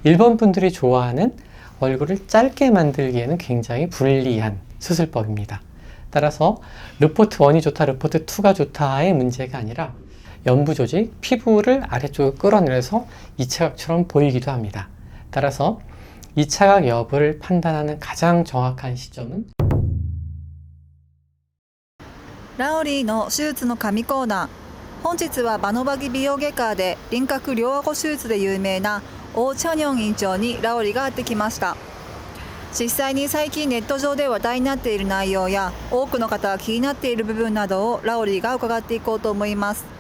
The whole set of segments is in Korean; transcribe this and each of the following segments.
일본 분들이 좋아하는 얼굴을 짧게 만들기에는 굉장히 불리한 수술법입니다. 따라서 르포트 1이 좋다, 르포트 2가 좋다의 문제가 아니라 연부 조직, 피부를 아래쪽으로 끌어내려서 이차각처럼 보이기도 합니다. 따라서 이차각 여부를 판단하는 가장 정확한 시점은 ラオリーの手術の神コーナー。本日はバノバギ美容外科で輪郭両顎手術で有名なオー・チャニョン院長にラオリーが会ってきました。実際に最近ネット上で話題になっている内容や多くの方が気になっている部分などをラオリーが伺っていこうと思います。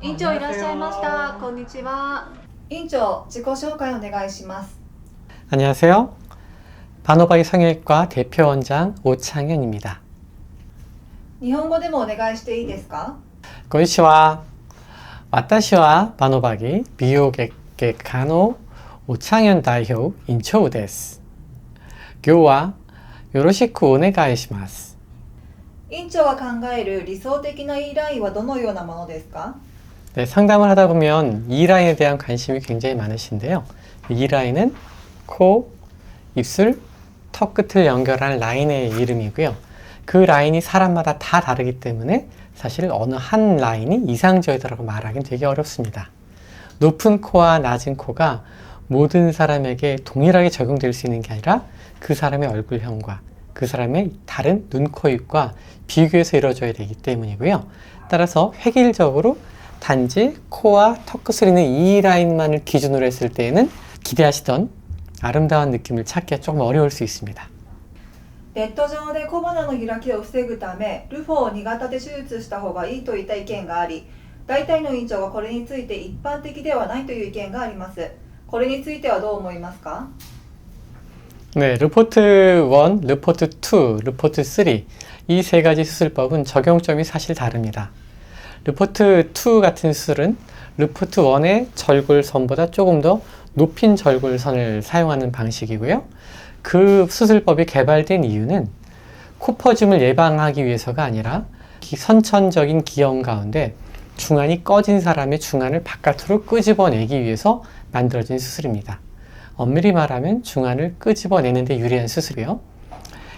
院長いらっしゃいました。こんにちは。院長、自己紹介お願いします。 안녕하세요. 바노바기 성형외과 대표원장 오창현입니다. 日本語でもお願いしていいですか？ konnichiwa. 私はバノバギ美容外科の오창현代表院長です。今日はよろしくお願いします。院長が考える理想的な E ラインはどのようなものですか？ 네, 상담을 하다 보면 이 라인에 대한 관심이 굉장히 많으신데요. 이 라인은 코, 입술, 턱 끝을 연결하는 라인의 이름이고요. 그 라인이 사람마다 다 다르기 때문에 사실 어느 한 라인이 이상적이라고 말하기는 되게 어렵습니다. 높은 코와 낮은 코가 모든 사람에게 동일하게 적용될 수 있는 게 아니라 그 사람의 얼굴형과 그 사람의 다른 눈, 코, 입과 비교해서 이루어져야 되기 때문이고요. 따라서 획일적으로 단지 코와 턱 끝을 있는 이 라인만을 기준으로 했을 때에는 기대하시던 아름다운 느낌을 찾기가 조금 어려울 수 있습니다. ネット上で小鼻の開きを防ぐためルフォを2型で手術した方がいいといった意見があり、大体の院長はこれについて一般的ではないという意見があります。これについてはどう思いますか？ 네, 르포트 1, 르포트 2, 르포트 3 이 세 가지 수술법은 적용점이 사실 다릅니다. 르포트 2 같은 수술은 르포트 1의 절골선보다 조금 더 높인 절골선을 사용하는 방식이고요. 그 수술법이 개발된 이유는 코퍼짐을 예방하기 위해서가 아니라 선천적인 기형 가운데 중안이 꺼진 사람의 중안을 바깥으로 끄집어내기 위해서 만들어진 수술입니다. 엄밀히 말하면 중안을 끄집어내는 데 유리한 수술이에요.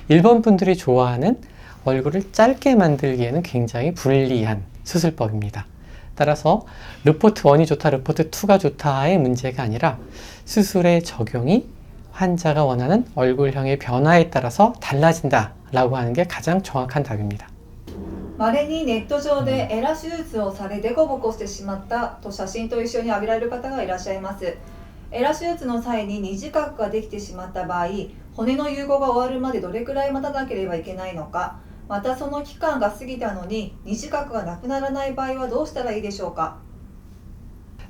일본 분들이 좋아하는 얼굴을 짧게 만들기에는 굉장히 불리한 수술법입니다. 따라서 르포트 1이 좋다, 르포트 2가 좋다의 문제가 아니라 수술의 적용이 환자가 원하는 얼굴형의 변화에 따라서 달라진다 라고 하는 게 가장 정확한 답입니다. 稀にネット上でエラ手術をされデコボコしてしまったと写真と一緒に挙げられる方がいらっしゃいます。エラ手術の際に二次角ができてしまった場合、骨の融合が終わるまでどれくらい待たなければいけないのか、またその期間が過ぎたのに二次角がなくならない場合はどうしたらいいでしょうか？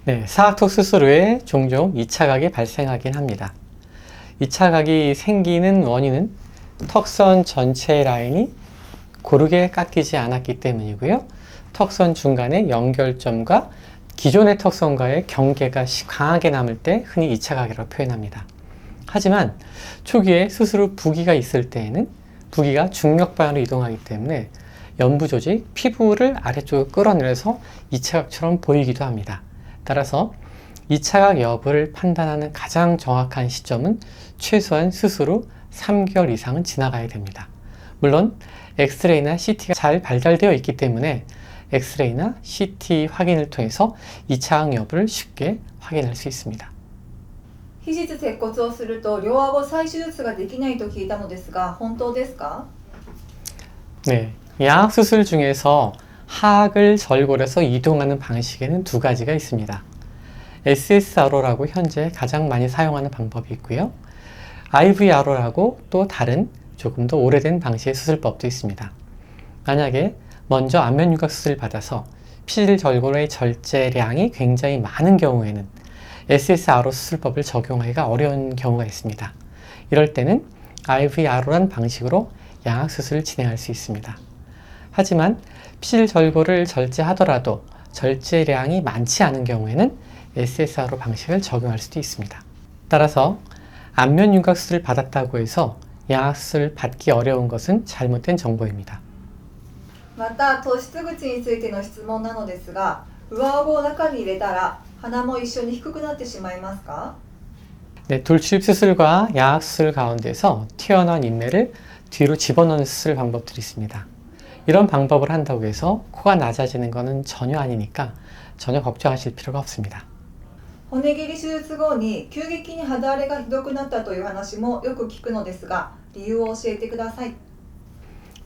네, 사각턱 수술 후에 종종 2차각이 발생하긴 합니다. 2차각이 생기는 원인은 턱선 전체의 라인이 고르게 깎이지 않았기 때문이고요. 턱선 중간의 연결점과 기존의 턱선과의 경계가 강하게 남을 때 흔히 2차각이라고 표현합니다. 하지만 초기에 수술 후 부기가 있을 때에는 부기가 중력 방향으로 이동하기 때문에 연부 조직, 피부를 아래쪽으로 끌어내려서 2차각처럼 보이기도 합니다. 따라서 2차각 여부를 판단하는 가장 정확한 시점은 최소한 수술 후 3개월 이상은 지나가야 됩니다. 물론 엑스레이나 CT가 잘 발달되어 있기 때문에 엑스레이나 CT 확인을 통해서 2차각 여부를 쉽게 확인할 수 있습니다. 非実接骨をすると両顎再手術ができないと聞いたのですが本当ですか？ 네, 양악 수술 중에서 하악을 절골해서 이동하는 방식에는 두 가지가 있습니다. SSRO라고 현재 가장 많이 사용하는 방법이 있고요. IVRO라고 또 다른 조금 더 오래된 방식의 수술법도 있습니다. 만약에 먼저 안면윤곽 수술을 받아서 피질 절골의 절제량이 굉장히 많은 경우에는 SSRO 수술법을 적용하기가 어려운 경우가 있습니다. 이럴 때는 IVRO란 방식으로 양악 수술을 진행할 수 있습니다. 하지만 피질 절골을 절제하더라도 절제량이 많지 않은 경우에는 SSRO 방식을 적용할 수도 있습니다. 따라서 안면윤곽 수술을 받았다고 해서 양악 수술을 받기 어려운 것은 잘못된 정보입니다. また突出口についての質問なのですが、上顎を中に入れたら鼻も一緒に低くなってしまいますか？ 네, 돌출입 수술과 양악 수술 가운데서 튀어나온 인매를 뒤로 집어넣는 수술 방법들이 있습니다. 이런 방법을 한다고 해서 코가 낮아지는 것은 전혀 아니니까 전혀 걱정하실 필요가 없습니다. 骨切り手術後に急激に肌荒れがひどくなったという話もよく聞くのですが、理由を教えてください。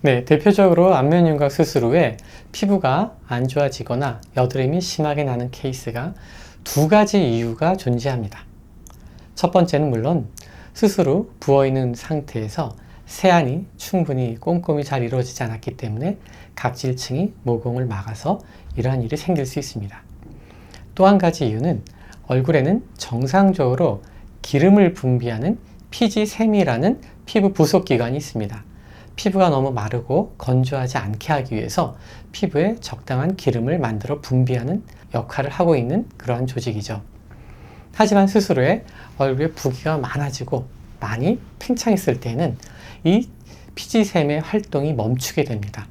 네, 대표적으로 안면윤곽 수술 후에 피부가 안 좋아지거나 여드름이 심하게 나는 케이스가 두 가지 이유가 존재합니다. 첫 번째는 물론 수술 후 부어있는 상태에서 세안이 충분히 꼼꼼히 잘 이루어지지 않았기 때문에 각질층이 모공을 막아서 이러한 일이 생길 수 있습니다. 또 한 가지 이유는 얼굴에는 정상적으로 기름을 분비하는 피지세미라는 피부 부속기관이 있습니다. 피부가 너무 마르고 건조하지 않게 하기 위해서 피부에 적당한 기름을 만들어 분비하는 역할을 하고 있는 그러한 조직이죠. 하지만 수술 후에 얼굴에 부기가 많아지고 많이 팽창했을 때는 이 피지샘의 활동이 멈추게 됩니다.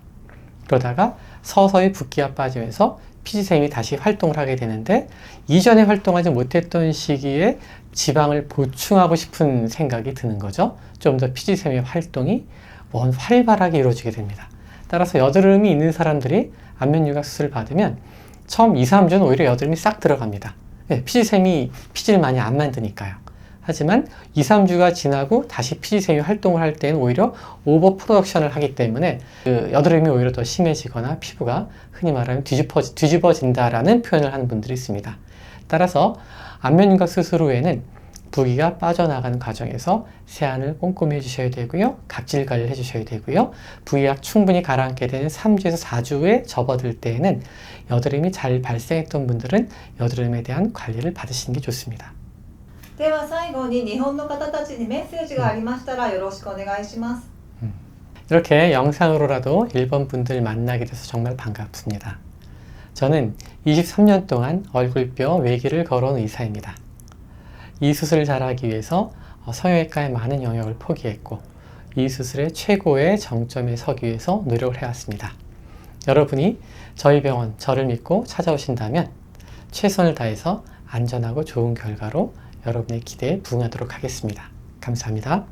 그러다가 서서히 붓기가 빠지면서 피지샘이 다시 활동을 하게 되는데 이전에 활동하지 못했던 시기에 지방을 보충하고 싶은 생각이 드는 거죠. 좀 더 피지샘의 활동이 활발하게 이루어지게 됩니다. 따라서 여드름이 있는 사람들이 안면윤곽 수술을 받으면 처음 2, 3주는 오히려 여드름이 싹 들어갑니다. 네, 피지샘이 피지를 많이 안 만드니까요. 하지만 2, 3주가 지나고 다시 피지샘이 활동을 할 때는 오히려 오버 프로덕션을 하기 때문에 그 여드름이 오히려 더 심해지거나 피부가 흔히 말하면 뒤집어진다라는 표현을 하는 분들이 있습니다. 따라서 안면윤곽 수술 후에는 부기가 빠져나가는 과정에서 세안을 꼼꼼히 해주셔야 되고요. 각질 관리를 해주셔야 되고요. 부기가 충분히 가라앉게 되는 3주에서 4주에 접어들 때에는 여드름이 잘 발생했던 분들은 여드름에 대한 관리를 받으시는 게 좋습니다. では最後に日本の方たちにメッセージがありましたらよろしくお願いします。 이렇게 영상으로라도 일본 분들 만나게 돼서 정말 반갑습니다. 저는 23년 동안 얼굴뼈 외기를 걸어온 의사입니다. 이 수술을 잘하기 위해서 성형외과의 많은 영역을 포기했고 이 수술의 최고의 정점에 서기 위해서 노력을 해왔습니다. 여러분이 저희 병원, 저를 믿고 찾아오신다면 최선을 다해서 안전하고 좋은 결과로 여러분의 기대에 부응하도록 하겠습니다. 감사합니다.